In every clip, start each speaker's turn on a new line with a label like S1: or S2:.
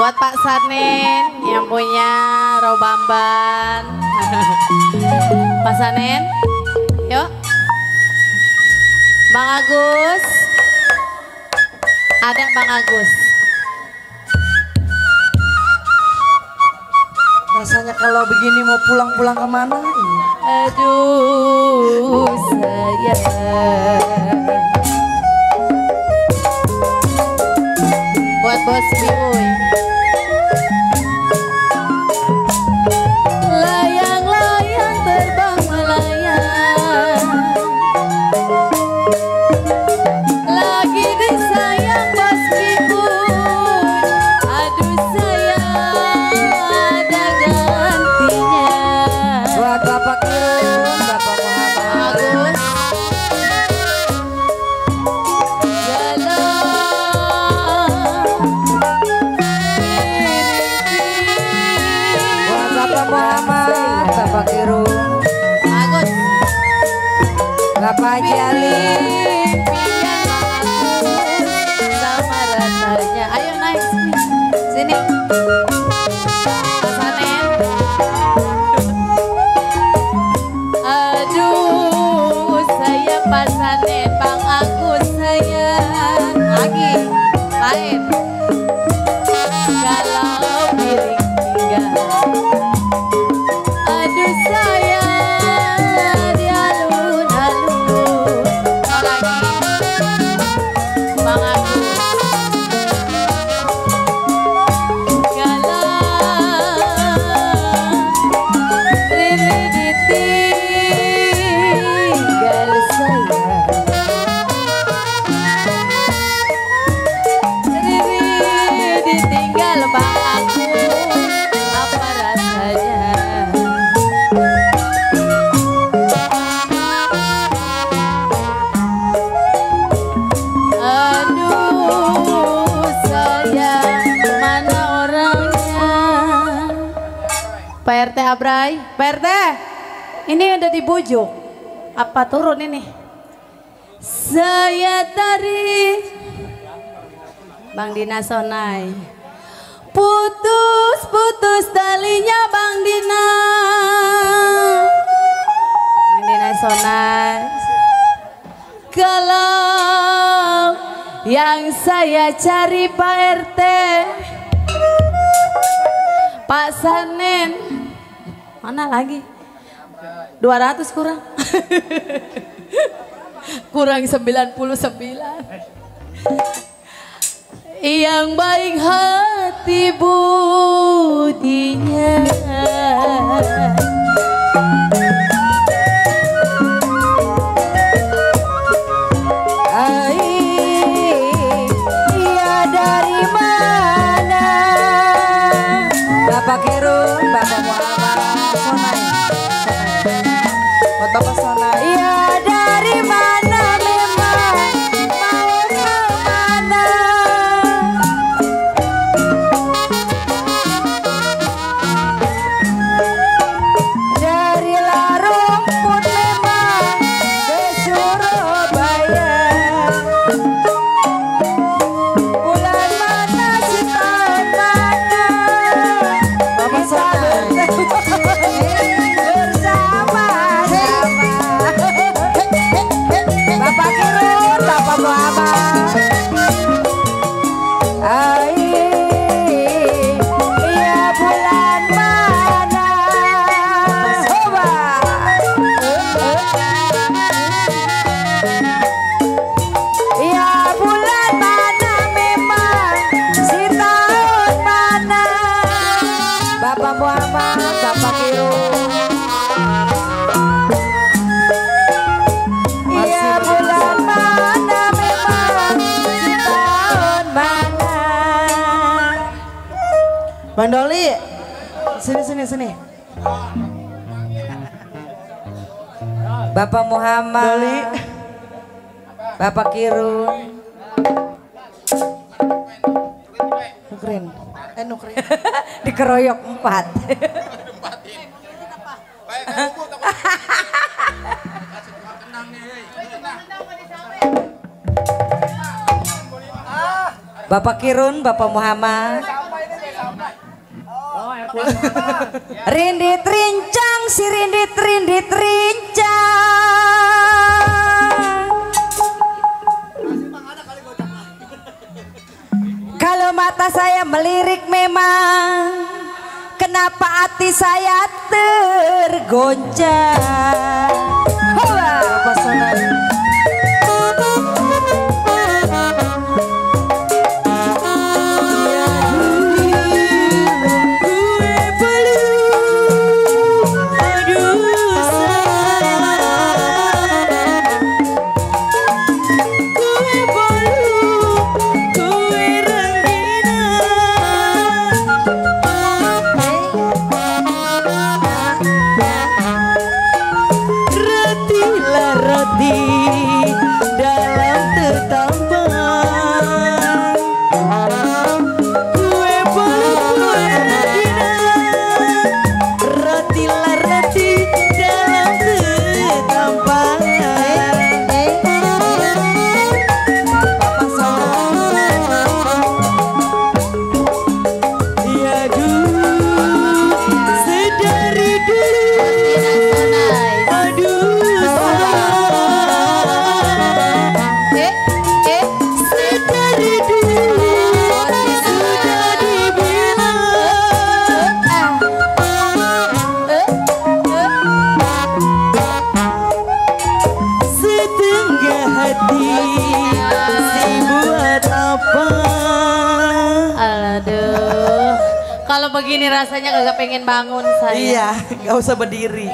S1: Buat Pak Sanin yang punya Robamban. Pak Sanin, yuk. Bang Agus, ada Bang Agus.
S2: Rasanya kalau begini mau pulang-pulang kemana ini?
S1: Aduh sayang. Buat Bos Biuy. Layang-layang terbang melayang, lagi disayang Bos Biuy. Aduh sayang, ada gantinya.
S2: Buat Bapak Kirun, Bapak Muhammad.
S1: Agus.
S2: Buat Bapak Muhammad, Bapak Kirun,
S1: Agus.
S2: Bapak Jali.
S1: Sama rasanya. Ayo naik sini. Sini. Sanen. Aduh, saya pasanen Bang Agus sayang. Lagi. Lain. Kalau piring tinggal. Aduh sayang, di alun-alun. Oh, lagi. Bang Agus. Riri ditinggal sayang. Riri ditinggal Bang Agus, apa rasanya? Aduh sayang, mana orangnya? Pak RT Abrai, Pak RT, ini udah dibujuk. Apa turun ini? Saya tarik Bang Dina Sonai. Putus talinya Bang Dina. Bang Dina Sonai. Kalau yang saya cari Pak RT, Pak Sanen, mana lagi? 200 kurang. Kurang 99. Yang baik hati budinya.
S2: Iya dari mana? Bapak Kirun, Bapak Muhammad. Sonai. Buat Bapak Sonai. Iya dari mana memang mau kemana? Dari Larumput memang ke Surabaya. Bulan mana si tahun mana? Bapak Sonai. Bersama-sama. Bapak Kirun, Bapak Muhammad. Iya bulan mana? Coba. Iya bulan mana memang si tahun mana? Bapak Muhammad, Bapak Kirun. Iya bulan mana memang si tahun mana? Bang Doli, sini. Bapak Muhammad, Doli. Bapak Kirun. Nukrin. Nukrin. Dikeroyok 4. Bapak Kirun, Bapak Muhammad. Rindit rincang si rindit rincang. Kalau mata saya melirik memang, kenapa hati saya tergoncang. Hoa, pesona.
S1: Kalau begini rasanya kagak pengen bangun saya.
S3: Iya, gak usah berdiri.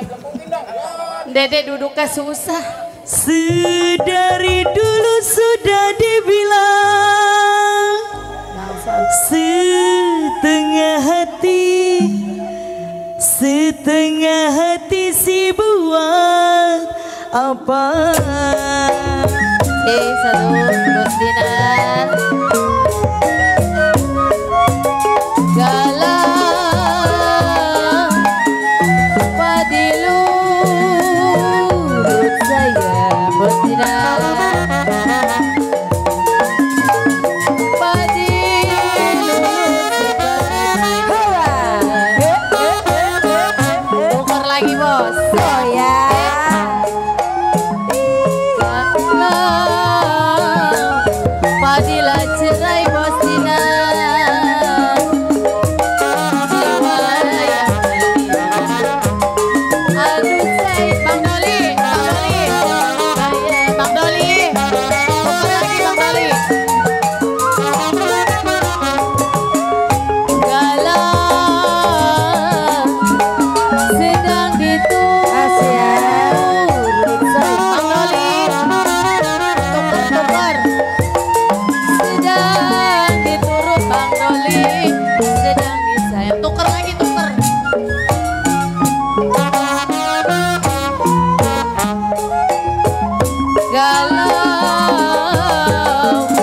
S1: Dedek duduknya susah.
S3: Sedari dulu sudah dibilang setengah hati si buat apa?
S1: Satu Bos Dinar. Tukar lagi bos.
S2: Oh ya.
S1: Padila cerai bos Dinar. Jiwa yang aduh say Bang Doli, Bang Doli, tukar lagi Bang Doli. Galau sedang diturut say Bang Doli, tukar. Sedang diturut Bang Doli, sedang disayang. Tukar lagi tukar. Galau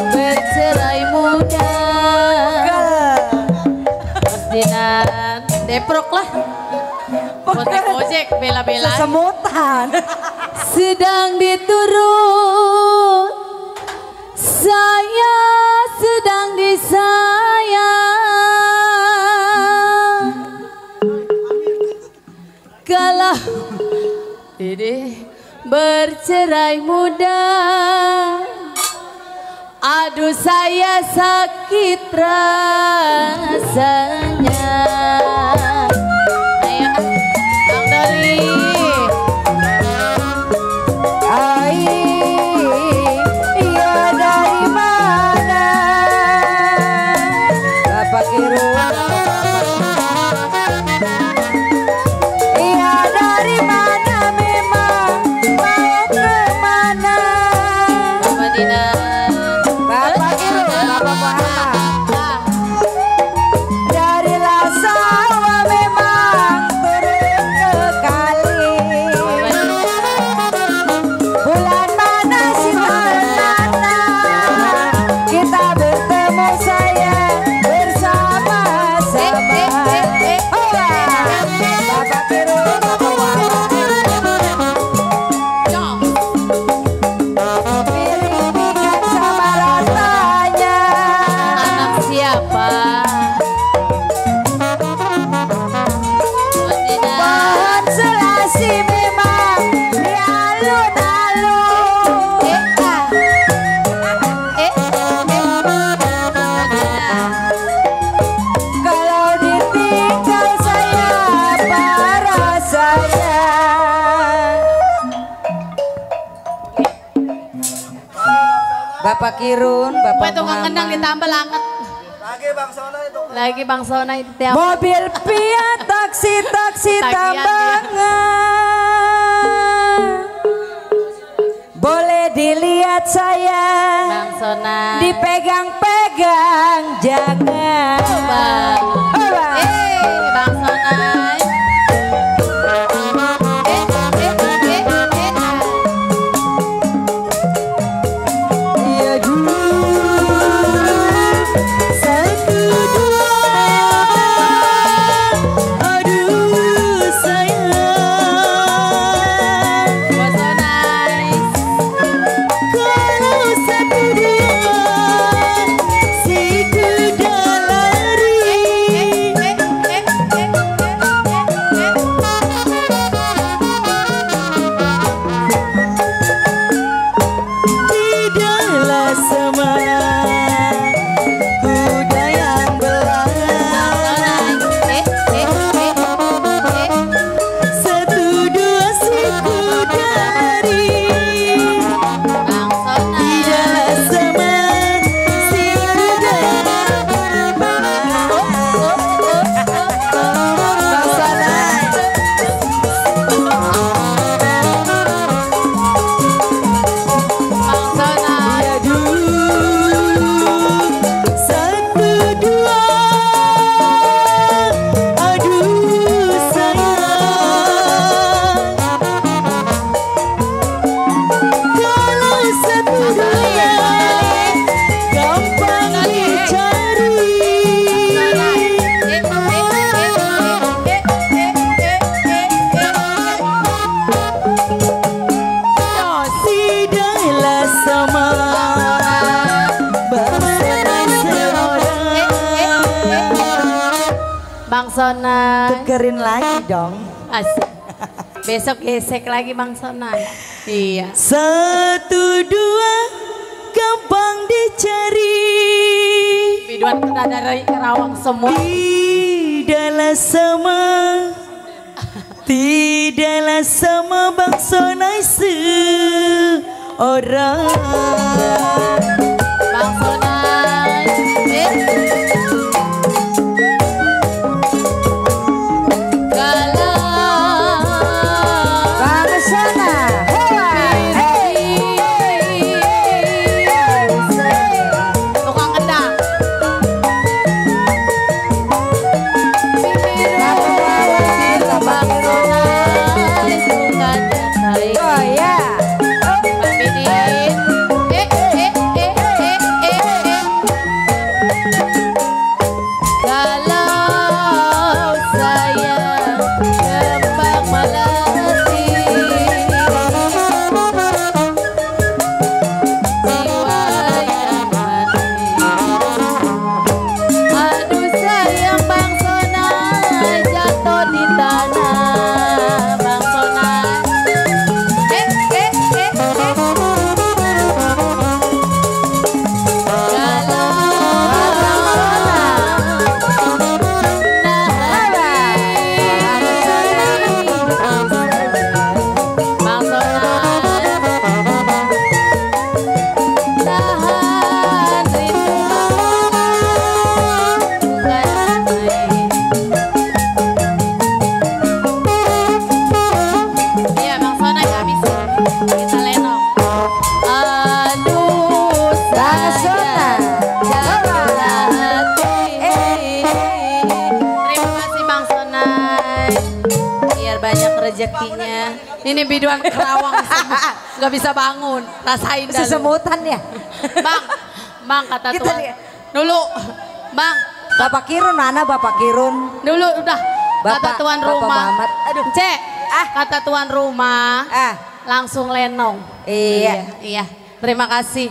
S1: bercerai muda. Bos Dinar deprok lah. Ojek bela-belaan.
S2: Semutan.
S1: Sedang diturut, saya sedang disayang. Kalau ini bercerai muda, aduh saya sakit rasanya. Ayo Bang Doli.
S2: Iya dari mana? Bapak Kiru. Iya dari mana memang mau kemana?
S1: Bapak Dinar.
S2: Bapak Kiru, Bapak Muhammad. Dari Lasawa memang turun ke kali. Bulan mana sih mana kita bertemu saya bersama-sama. Bapak Kiru, Bapak Muhammad. Piring minyak sama ratanya.
S1: Anak siapa?
S2: Kirun,
S1: Apa
S2: Bapak
S1: itu nggak ngendang
S2: Muhammad.
S1: ditambah langet. Lagi Bang Sona itu tiap.
S2: Mobil Fiat, taksi
S1: Tagihan dia.
S2: tambangan. Boleh dilihat saya,
S1: Bang Sona.
S2: dipegang-pegang jangan.
S1: Bang.
S2: Hoba.
S1: Bang Sona.
S2: Iya dulu. Satu dua. Aduh sayang.
S1: Bang Sona.
S2: Kalau satu dua si kuda lari. Tidaklah sama kuda yang berlari. Satu dua si kuda lari.
S1: Bang Sona.
S2: Tidaklah sama si kuda berlari. Bang Sona.
S1: Bang Sona.
S2: Ya dulu satu dua. Aduh sayang. Kalau satu dua gampang dicari. Tidaklah sama bangsa seorang.
S1: Bang Sona.
S2: Tukerin lagi dong.
S1: Asik. Besok gesek lagi Bang Sona. Iya.
S2: Satu dua gampang dicari.
S1: Biduan kita dari Karawang semua.
S2: Tidaklah sama. Tidaklah sama Bang Sonai seorang.
S1: Bang Sona.
S2: Bang Sona, hewa,
S1: Tukang kendang. Bang Sona. Sukanya saya.
S2: oh ya.
S1: Bang Bidin. Kalau saya kembang melati, jiwa yang mati. Aduh sayang Bang Sona, jatuh di tanah Bang Sona. Iya Bang Sona nggak bisa kita lenong. Aduh
S2: Bang Sona.
S1: jatuhlah hati. Terima kasih Bang Sona. Biar banyak rezekinya. Ini biduan Kerawang semua. Nggak bisa bangun. Rasain dah lu.
S2: Sesemutan ya.
S1: Bang kata
S2: Kita
S1: Tuhan.
S2: lihat.
S1: Dulu, Bang.
S2: Bapak Kirun mana Bapak Kirun?
S1: Dulu udah. Kata tuan
S2: Bapak
S1: rumah.
S2: Muhammad. Aduh.
S1: Cek. Kata tuan rumah.
S2: Ah,
S1: Langsung lenong.
S2: iya.
S1: Iya. Terima kasih.